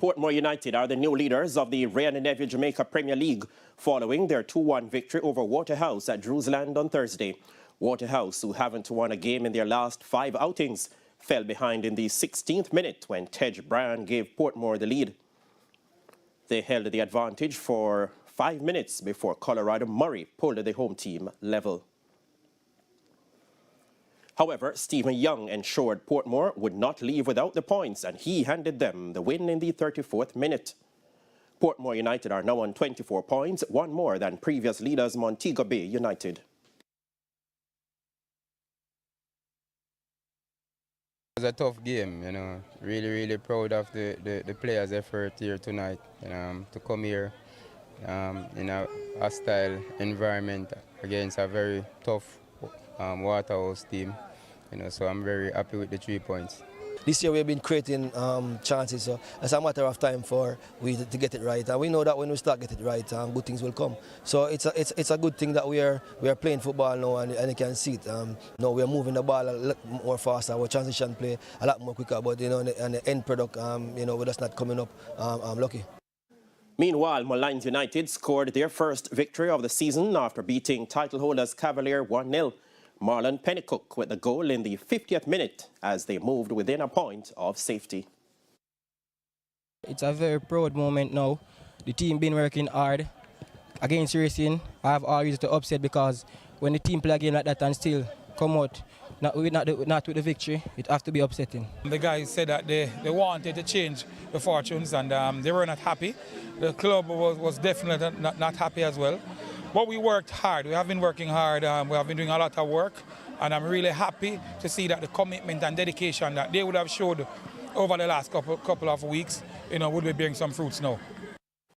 Portmore United are the new leaders of the Ray and Nephew Jamaica Premier League following their 2-1 victory over Waterhouse at Drewsland on Thursday. Waterhouse, who haven't won a game in their last 5 outings, fell behind in the 16th minute when Tej Bryan gave Portmore the lead. They held the advantage for 5 minutes before Colorado Murray pulled the home team level. However, Stephen Young ensured Portmore would not leave without the points, and he handed them the win in the 34th minute. Portmore United are now on 24 points, one more than previous leaders Montego Bay United. It was a tough game, you know. Really proud of the players' effort here tonight, to come here in a hostile environment against a very tough Waterhouse team. So I'm very happy with the 3 points. This year we've been creating chances, so it's a matter of time for we to get it right. And we know that when we start getting it right, good things will come. So it's a good thing that we are playing football now, and you can see it. Now we are moving the ball a lot more faster. Our transition play a lot more quicker. But and the end product, we're just not coming up lucky. Meanwhile, Malines United scored their first victory of the season after beating title holders Cavalier 1-0. Marlon Pennycook with the goal in the 50th minute as they moved within a point of safety. It's a very proud moment now. The team been working hard against Racing. I have always to upset because when the team play a game like that and still come out not with the victory, it has to be upsetting. The guys said that they wanted to change the fortunes, and they were not happy. The club was definitely not happy as well. But we worked hard. We have been working hard. We have been doing a lot of work, and I'm really happy to see that the commitment and dedication that they would have showed over the last couple of weeks, would be bearing some fruits now.